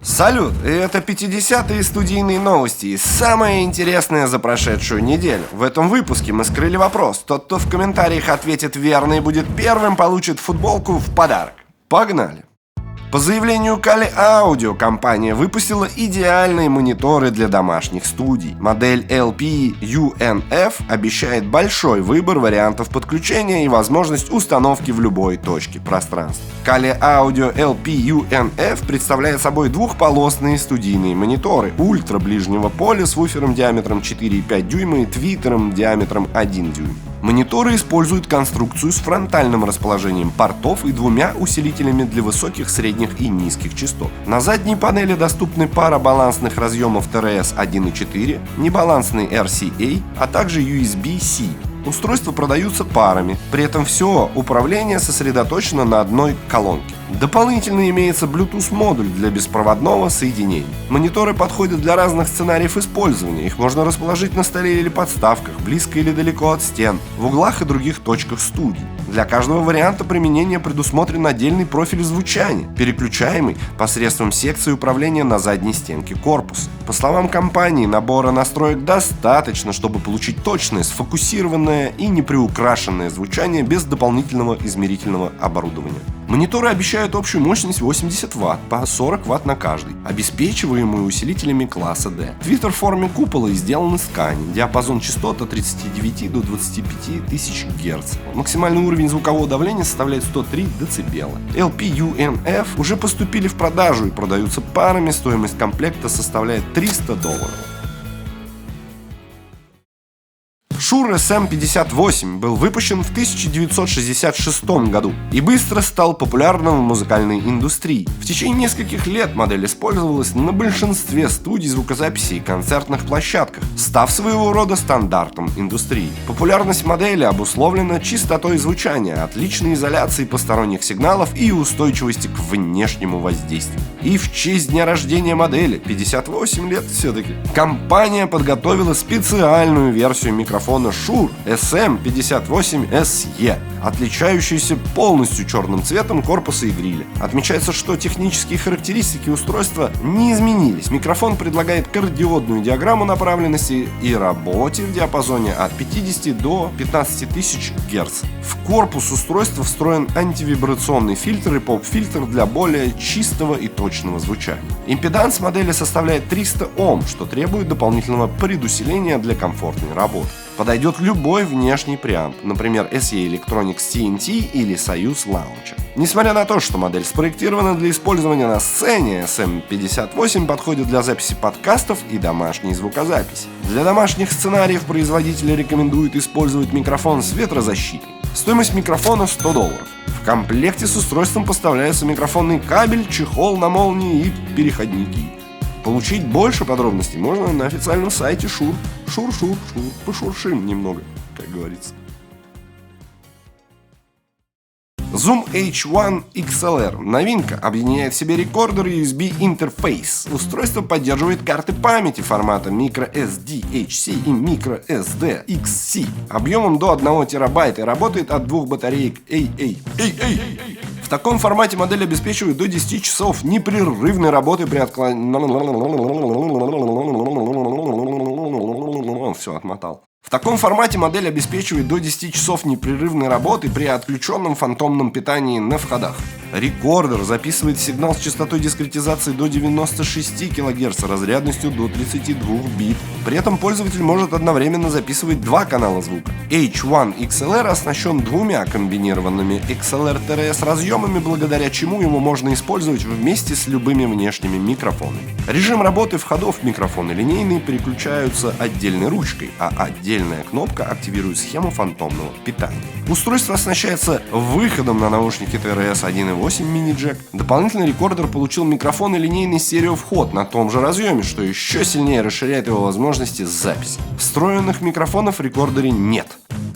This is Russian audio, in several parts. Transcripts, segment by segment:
Салют, это 50-е студийные новости и самое интересное за прошедшую неделю. В этом выпуске мы скрыли вопрос. Тот, кто в комментариях ответит верно и будет первым, получит футболку в подарок. Погнали! По заявлению Kali Audio, компания выпустила идеальные мониторы для домашних студий. Модель LP-UNF обещает большой выбор вариантов подключения и возможность установки в любой точке пространства. Kali Audio LP-UNF представляет собой двухполосные студийные мониторы ультра ближнего поля с вуфером диаметром 4,5 дюйма и твиттером диаметром 1 дюйм. Мониторы используют конструкцию с фронтальным расположением портов и двумя усилителями для высоких, средних и низких частот. На задней панели доступны пара балансных разъемов TRS 1.4, небалансный RCA, а также USB-C. Устройства продаются парами, при этом все управление сосредоточено на одной колонке. Дополнительно имеется Bluetooth-модуль для беспроводного соединения. Мониторы подходят для разных сценариев использования. Их можно расположить на столе или подставках, близко или далеко от стен, в углах и других точках студии. Для каждого варианта применения предусмотрен отдельный профиль звучания, переключаемый посредством секции управления на задней стенке корпуса. По словам компании, набора настроек достаточно, чтобы получить точное, сфокусированное и неприукрашенное звучание без дополнительного измерительного оборудования. Мониторы обещают общую мощность 80 Вт, по 40 Вт на каждый, обеспечиваемые усилителями класса D. Твиттер в форме купола и сделан из ткани. Диапазон частот от 39 до 25 тысяч Гц. Максимальный уровень звукового давления составляет 103 дБ. LP-UNF уже поступили в продажу и продаются парами, стоимость комплекта составляет $300. Shure SM58 был выпущен в 1966 году и быстро стал популярным в музыкальной индустрии. В течение нескольких лет модель использовалась на большинстве студий звукозаписи и концертных площадках, став своего рода стандартом индустрии. Популярность модели обусловлена чистотой звучания, отличной изоляцией посторонних сигналов и устойчивости к внешнему воздействию. И в честь дня рождения модели, 58 лет все-таки, компания подготовила специальную версию микрофона Shure SM58SE, отличающуюся полностью черным цветом корпуса и гриля. Отмечается, что технические характеристики устройства не изменились. Микрофон предлагает кардиодную диаграмму направленности и работе в диапазоне от 50 до 15 тысяч Гц. В корпус устройства встроен антивибрационный фильтр и поп-фильтр для более чистого и точного звучания. Импеданс модели составляет 300 Ом, что требует дополнительного предусиления для комфортной работы. Подойдет любой внешний преамп, например, SE Electronics TNT или Soyuz Launcher. Несмотря на то, что модель спроектирована для использования на сцене, SM58 подходит для записи подкастов и домашней звукозаписи. Для домашних сценариев производители рекомендуют использовать микрофон с ветрозащитой. Стоимость микрофона $100. В комплекте с устройством поставляется микрофонный кабель, чехол на молнии и переходники. Получить больше подробностей можно на официальном сайте Shure. Шур-шур-шур, пошуршим немного, как говорится. Zoom H1 XLR. Новинка объединяет в себе рекордер и USB-интерфейс. Устройство поддерживает карты памяти формата microSD-HC и microSD-XC объемом до 1 терабайта и работает от двух батареек AA. В таком формате модель обеспечивает до 10 часов непрерывной работы при Все, отмотал. В таком формате модель обеспечивает до 10 часов непрерывной работы при отключенном фантомном питании на входах. Рекордер записывает сигнал с частотой дискретизации до 96 кГц, разрядностью до 32 бит. При этом пользователь может одновременно записывать два канала звука. H1 XLR оснащен двумя комбинированными XLR-TRS разъемами, благодаря чему его можно использовать вместе с любыми внешними микрофонами. Режим работы входов микрофона линейный переключаются отдельной ручкой, а отдельная кнопка активирует схему фантомного питания. Устройство оснащается выходом на наушники TRS 1.8 мини-джек. Дополнительный рекордер получил микрофон и линейный стереовход на том же разъеме, что еще сильнее расширяет его возможности записи. Встроенных микрофонов в рекордере нет.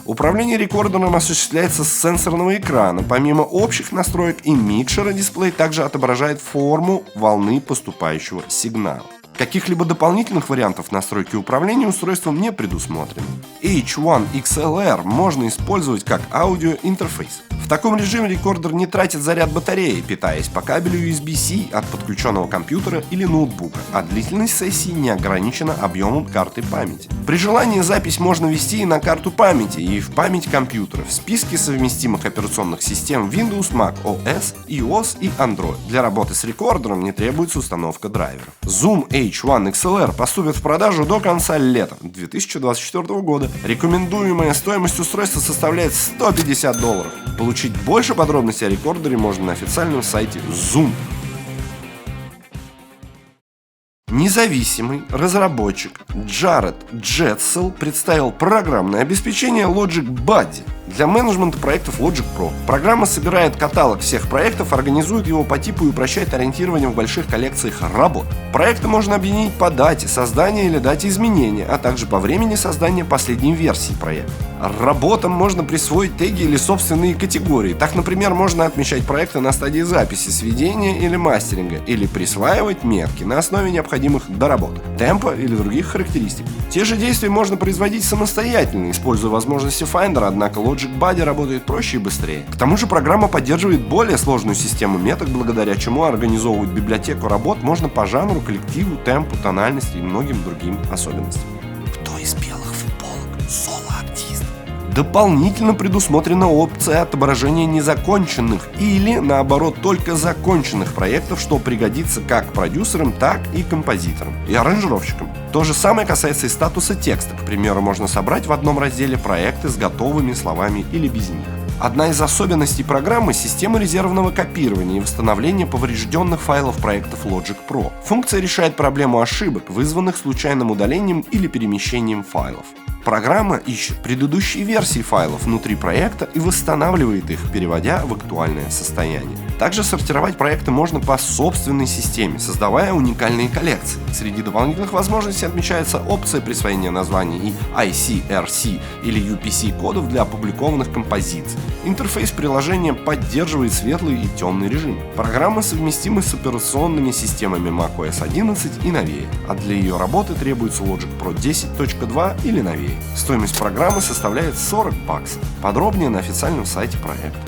Управление рекордером осуществляется с сенсорного экрана. Помимо общих настроек и микшера, дисплей также отображает форму волны поступающего сигнала. Каких-либо дополнительных вариантов настройки управления устройством не предусмотрено. H1XLR можно использовать как аудиоинтерфейс. В таком режиме рекордер не тратит заряд батареи, питаясь по кабелю USB-C от подключенного компьютера или ноутбука, а длительность сессии не ограничена объемом карты памяти. При желании запись можно вести и на карту памяти, и в память компьютера в списке совместимых операционных систем Windows, Mac OS, iOS и Android. Для работы с рекордером не требуется установка драйвера. Zoom H1XLR поступит в продажу до конца лета 2024 года. Рекомендуемая стоимость устройства составляет $150. Получить больше подробностей о рекордере можно на официальном сайте Zoom. Независимый разработчик Джаред Джетсел представил программное обеспечение Logic Buddy для менеджмента проектов Logic Pro. Программа собирает каталог всех проектов, организует его по типу и упрощает ориентирование в больших коллекциях работ. Проекты можно объединить по дате создания или дате изменения, а также по времени создания последней версии проекта. Работам можно присвоить теги или собственные категории. Так, например, можно отмечать проекты на стадии записи, сведения или мастеринга, или присваивать метки на основе необходимых доработок, темпа или других характеристик. Те же действия можно производить самостоятельно, используя возможности Finder, однако Logic Buddy работает проще и быстрее. К тому же программа поддерживает более сложную систему меток, благодаря чему организовывать библиотеку работ можно по жанру, коллективу, темпу, тональности и многим другим особенностям. Кто из белых футболок соло-артист? Дополнительно предусмотрена опция отображения незаконченных или, наоборот, только законченных проектов, что пригодится как продюсерам, так и композиторам и аранжировщикам. То же самое касается и статуса текста. К примеру, можно собрать в одном разделе проекты с готовыми словами или без них. Одна из особенностей программы – система резервного копирования и восстановления поврежденных файлов проектов Logic Pro. Функция решает проблему ошибок, вызванных случайным удалением или перемещением файлов. Программа ищет предыдущие версии файлов внутри проекта и восстанавливает их, переводя в актуальное состояние. Также сортировать проекты можно по собственной системе, создавая уникальные коллекции. Среди дополнительных возможностей отмечается опция присвоения названий и ICRC или UPC кодов для опубликованных композиций. Интерфейс приложения поддерживает светлый и темный режим. Программа совместима с операционными системами macOS 11 и новее, а для ее работы требуется Logic Pro 10.2 или новее. Стоимость программы составляет $40. Подробнее на официальном сайте проекта.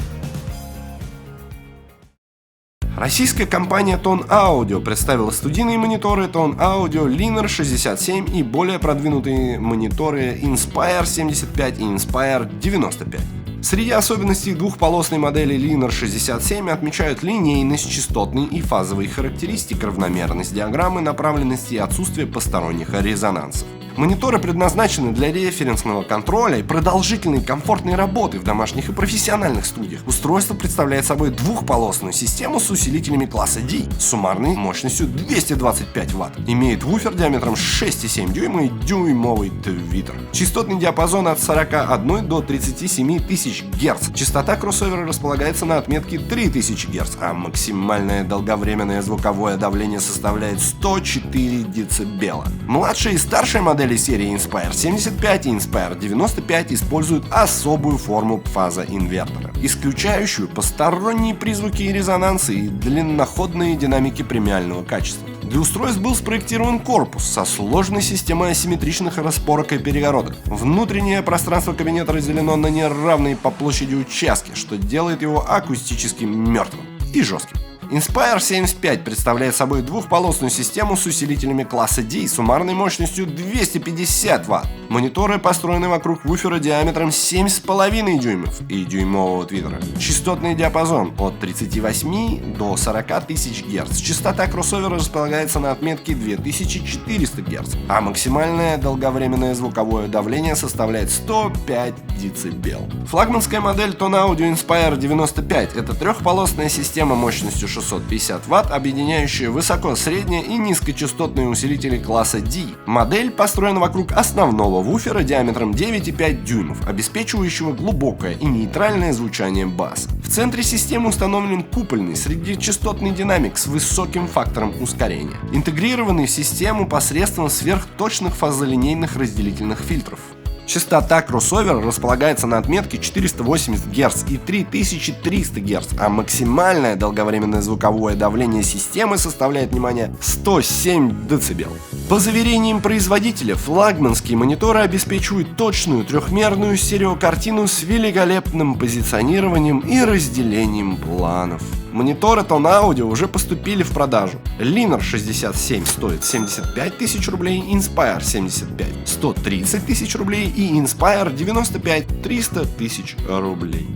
Российская компания Tone Audio представила студийные мониторы Tone Audio Linear 67 и более продвинутые мониторы Inspire 75 и Inspire 95. Среди особенностей двухполосной модели Linear 67 отмечают линейность, частотные и фазовые характеристики, равномерность диаграммы, направленности и отсутствие посторонних резонансов. Мониторы предназначены для референсного контроля и продолжительной комфортной работы в домашних и профессиональных студиях. Устройство представляет собой двухполосную систему с усилителями класса D с суммарной мощностью 225 Вт. Имеет вуфер диаметром 6,7 дюйма и дюймовый твиттер. Частотный диапазон от 41 до 37 тысяч Гц. Частота кроссовера располагается на отметке 3000 Гц, а максимальное долговременное звуковое давление составляет 104 дБ. Младшая и старшая модели серии Inspire 75 и Inspire 95 используют особую форму фазоинвертора, исключающую посторонние призвуки и резонансы и длинноходные динамики премиального качества. Для устройств был спроектирован корпус со сложной системой асимметричных распорок и перегородок. Внутреннее пространство кабинета разделено на неравные по площади участки, что делает его акустически мертвым и жестким. Inspire 75 представляет собой двухполосную систему с усилителями класса D с суммарной мощностью 250 Вт. Мониторы построены вокруг вуфера диаметром 7,5 дюймов и дюймового твиттера. Частотный диапазон от 38 до 40 тысяч Гц. Частота кроссовера располагается на отметке 2400 Гц, а максимальное долговременное звуковое давление составляет 105 дБ. Флагманская модель Tone Audio Inspire 95 – это трехполосная система мощностью 650 Вт, объединяющая высоко-, средне- и низкочастотные усилители класса D. Модель построена вокруг основного вуфера диаметром 9,5 дюймов, обеспечивающего глубокое и нейтральное звучание баса. В центре системы установлен купольный среднечастотный динамик с высоким фактором ускорения, интегрированный в систему посредством сверхточных фазолинейных разделительных фильтров. Частота кроссовера располагается на отметке 480 Гц и 3300 Гц, а максимальное долговременное звуковое давление системы составляет, внимание, 107 дБ. По заверениям производителя, флагманские мониторы обеспечивают точную трехмерную стереокартину с великолепным позиционированием и разделением планов. Мониторы Tone Audio уже поступили в продажу. Linear 67 стоит 75 тысяч рублей, Inspire 75 130 тысяч рублей и Inspire 95 300 тысяч рублей.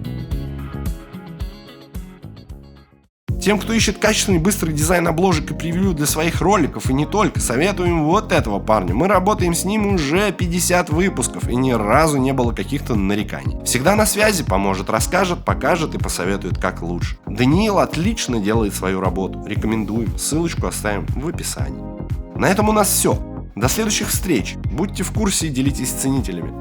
Тем, кто ищет качественный быстрый дизайн обложек и превью для своих роликов и не только, советуем вот этого парня. Мы работаем с ним уже 50 выпусков и ни разу не было каких-то нареканий. Всегда на связи, поможет, расскажет, покажет и посоветует, как лучше. Даниил отлично делает свою работу. Рекомендуем. Ссылочку оставим в описании. На этом у нас все. До следующих встреч. Будьте в курсе и делитесь с ценителями.